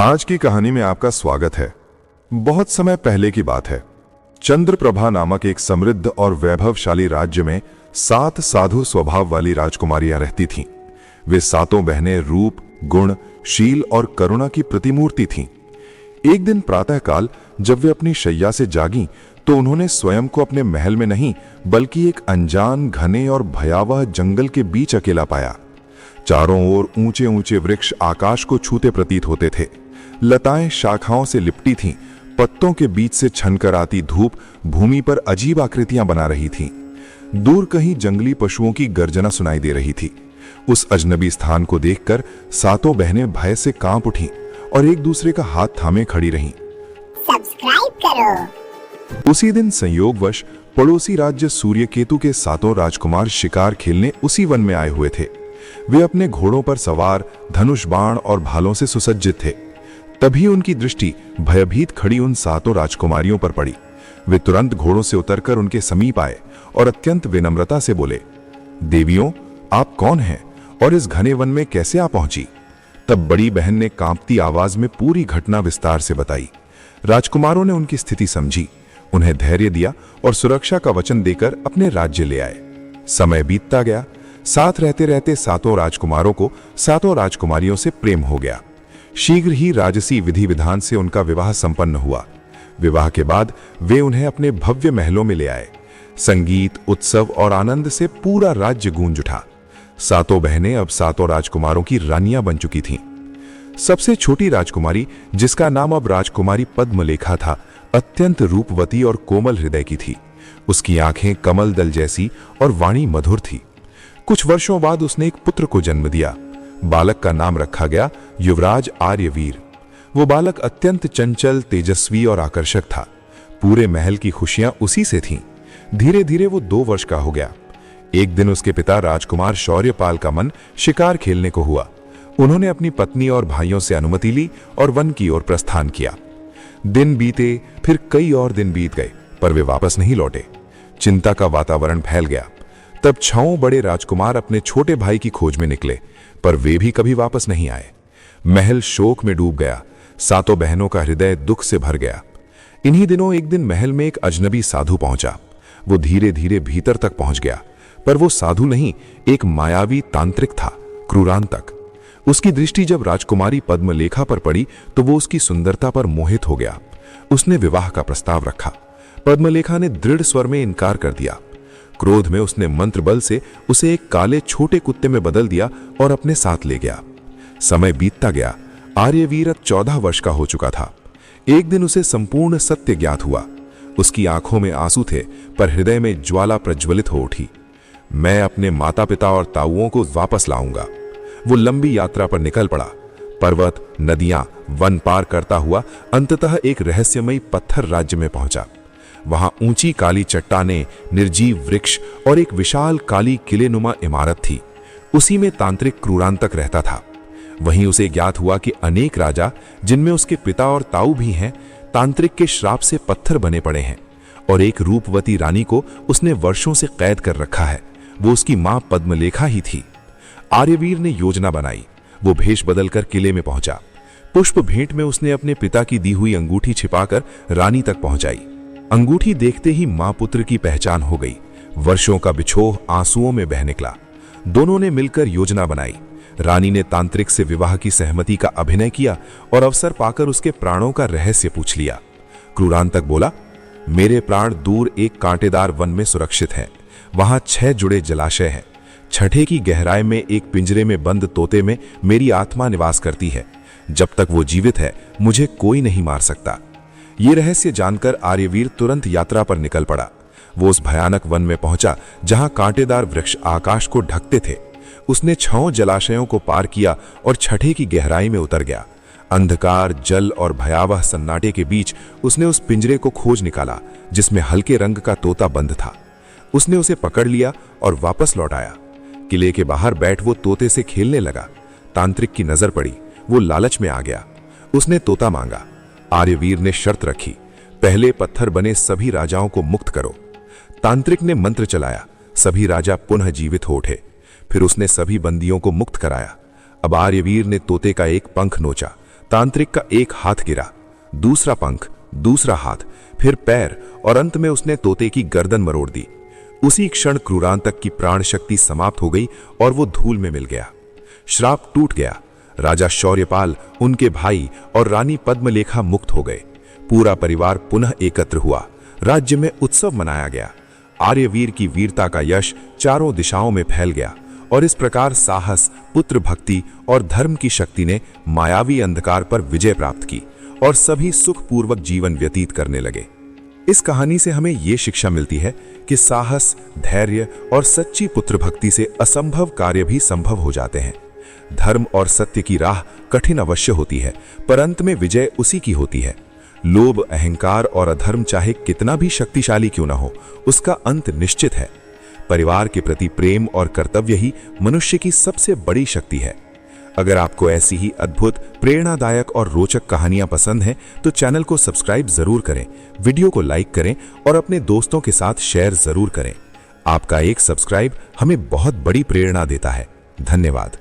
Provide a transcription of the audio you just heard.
आज की कहानी में आपका स्वागत है। बहुत समय पहले की बात है। चंद्रप्रभा नामक एक समृद्ध और वैभवशाली राज्य में 7 साधु स्वभाव वाली राजकुमारियां रहती थीं। वे सातों बहनें रूप, गुण, शील और करुणा की प्रतिमूर्ति थीं। एक दिन प्रातःकाल जब वे अपनी शैया से जागीं तो उन्होंने स्वयं को अपने महल में नहीं बल्कि एक अनजान, घने और भयावह जंगल के बीच अकेला पाया। चारों ओर ऊंचे ऊंचे वृक्ष आकाश को छूते प्रतीत होते थे। लताएं शाखाओं से लिपटी थीं। पत्तों के बीच से छनकर आती धूप भूमि पर अजीब आकृतियां बना रही थीं। दूर कहीं जंगली पशुओं की गर्जना सुनाई दे रही थी। उस अजनबी स्थान को देखकर सातों बहनें भय से कांप उठीं और एक दूसरे का हाथ थामे खड़ी रहीं। सब्सक्राइब करो। उसी दिन संयोगवश पड़ोसी राज्य सूर्यकेतु के सातों राजकुमार शिकार खेलने उसी वन में आए हुए थे। वे अपने घोड़ों पर सवार, धनुष बाण और भालों से सुसज्जित थे। तभी उनकी दृष्टि भयभीत खड़ी उन सातों राजकुमारियों पर पड़ी। वे तुरंत घोड़ों से उतरकर उनके समीप आए और अत्यंत विनम्रता से बोले, देवियों, आप कौन हैं और इस घने वन में कैसे आ पहुंची? तब बड़ी बहन ने कांपती आवाज में पूरी घटना विस्तार से बताई। राजकुमारों ने उनकी स्थिति समझी, उन्हें धैर्य दिया और सुरक्षा का वचन देकर अपने राज्य ले आए। समय बीतता गया। साथ रहते रहते सातों राजकुमारों को सातों राजकुमारियों से प्रेम हो गया। शीघ्र ही राजसी विधि विधान से उनका विवाह संपन्न हुआ। विवाह के बाद वे उन्हें अपने भव्य महलों में ले आए। संगीत, उत्सव और आनंद से पूरा राज्य गूंज उठा। सातों बहनें अब सातों राजकुमारों की रानियां बन चुकी थीं। सबसे छोटी राजकुमारी, जिसका नाम अब राजकुमारी पद्मलेखा था, अत्यंत रूपवती और कोमल हृदय की थी। उसकी आंखें कमल दल जैसी और वाणी मधुर थी। कुछ वर्षों बाद उसने एक पुत्र को जन्म दिया। बालक का नाम रखा गया युवराज आर्यवीर। वो बालक अत्यंत चंचल, तेजस्वी और आकर्षक था। पूरे महल की खुशियां उसी से थीं। धीरे धीरे वो 2 वर्ष का हो गया। एक दिन उसके पिता राजकुमार शौर्यपाल का मन शिकार खेलने को हुआ। उन्होंने अपनी पत्नी और भाइयों से अनुमति ली और वन की ओर प्रस्थान किया। दिन बीते, फिर कई और दिन बीत गए, पर वे वापस नहीं लौटे। चिंता का वातावरण फैल गया। तब 6 बड़े राजकुमार अपने छोटे भाई की खोज में निकले, पर वे भी कभी वापस नहीं आए। महल शोक में डूब गया। सातों बहनों का हृदय दुख से भर गया। इन्हीं दिनों एक दिन महल में एक अजनबी साधु पहुंचा। वो धीरे धीरे भीतर तक पहुंच गया, पर वो साधु नहीं, एक मायावी तांत्रिक था, क्रूरांतक। उसकी दृष्टि जब राजकुमारी पद्मलेखा पर पड़ी तो वो उसकी सुंदरता पर मोहित हो गया। उसने विवाह का प्रस्ताव रखा। पद्मलेखा ने दृढ़ स्वर में इनकार कर दिया। क्रोध में उसने मंत्र बल से उसे एक काले छोटे कुत्ते में बदल दिया और अपने साथ ले गया। समय बीतता गया। आर्यवीर अब 14 वर्ष का हो चुका था। एक दिन उसे संपूर्ण सत्य ज्ञात हुआ। उसकी आंखों में आंसू थे, पर हृदय में ज्वाला प्रज्वलित हो उठी। मैं अपने माता पिता और ताऊओं को वापस लाऊंगा। वो लंबी यात्रा पर निकल पड़ा। पर्वत, नदियां, वन पार करता हुआ अंततः एक रहस्यमयी पत्थर राज्य में पहुंचा। वहां ऊंची काली चट्टानें, निर्जीव वृक्ष और एक विशाल काली किलेनुमा इमारत थी। उसी में तांत्रिक क्रूरांतक रहता था। वहीं उसे ज्ञात हुआ कि अनेक राजा, जिनमें उसके पिता और ताऊ भी हैं, तांत्रिक के श्राप से पत्थर बने पड़े हैं और एक रूपवती रानी को उसने वर्षों से कैद कर रखा है। वो उसकी मां पद्मलेखा ही थी। आर्यवीर ने योजना बनाई। वो भेष बदलकर किले में पहुंचा। पुष्प भेंट में उसने अपने पिता की दी हुई अंगूठी छिपाकर रानी तक पहुंचाई। अंगूठी देखते ही मां पुत्र की पहचान हो गई। वर्षों का बिछोह आंसुओं में बह निकला। दोनों ने मिलकर योजना बनाई। रानी ने तांत्रिक से विवाह की सहमति का अभिनय किया और अवसर पाकर उसके प्राणों का रहस्य पूछ लिया। क्रूरांतक बोला, मेरे प्राण दूर एक कांटेदार वन में सुरक्षित हैं। वहां 6 जुड़े जलाशय हैं। 6ठे की गहराई में एक पिंजरे में बंद तोते में मेरी आत्मा निवास करती है। जब तक वो जीवित है, मुझे कोई नहीं मार सकता। ये रहस्य जानकर आर्यवीर तुरंत यात्रा पर निकल पड़ा। वो उस भयानक वन में पहुंचा जहां कांटेदार वृक्ष आकाश को ढकते थे। उसने 6 जलाशयों को पार किया और 6ठे की गहराई में उतर गया। अंधकार, जल और भयावह सन्नाटे के बीच उसने उस पिंजरे को खोज निकाला जिसमें हल्के रंग का तोता बंद था। उसने उसे पकड़ लिया और वापस लौट आया। किले के बाहर बैठ वो तोते से खेलने लगा। तांत्रिक की नजर पड़ी। वो लालच में आ गया। उसने तोता मांगा। आर्यवीर ने शर्त रखी, पहले पत्थर बने सभी राजाओं को मुक्त करो। तांत्रिक ने मंत्र चलाया। सभी राजा पुनः जीवित हो उठे। फिर उसने सभी बंदियों को मुक्त कराया। अब आर्यवीर ने तोते का एक पंख नोचा। तांत्रिक का एक हाथ गिरा, दूसरा पंख, दूसरा हाथ, फिर पैर और अंत में उसने तोते की गर्दन मरोड़ दी। उसी क्षण क्रूरांतक की प्राण शक्ति समाप्त हो गई और वो धूल में मिल गया। श्राप टूट गया। राजा शौर्यपाल, उनके भाई और रानी पद्मलेखा मुक्त हो गए। पूरा परिवार पुनः एकत्र हुआ। राज्य में उत्सव मनाया गया। आर्यवीर की वीरता का यश चारों दिशाओं में फैल गया और इस प्रकार साहस, पुत्र भक्ति और धर्म की शक्ति ने मायावी अंधकार पर विजय प्राप्त की और सभी सुखपूर्वक जीवन व्यतीत करने लगे। इस कहानी से हमें ये शिक्षा मिलती है कि साहस, धैर्य और सच्ची पुत्र भक्ति से असंभव कार्य भी संभव हो जाते हैं। धर्म और सत्य की राह कठिन अवश्य होती है, पर अंत में विजय उसी की होती है। लोभ, अहंकार और अधर्म चाहे कितना भी शक्तिशाली क्यों न हो, उसका अंत निश्चित है। परिवार के प्रति प्रेम और कर्तव्य ही मनुष्य की सबसे बड़ी शक्ति है। अगर आपको ऐसी ही अद्भुत, प्रेरणादायक और रोचक कहानियां पसंद हैं, तो चैनल को सब्सक्राइब जरूर करें, वीडियो को लाइक करें और अपने दोस्तों के साथ शेयर जरूर करें। आपका एक सब्सक्राइब हमें बहुत बड़ी प्रेरणा देता है। धन्यवाद।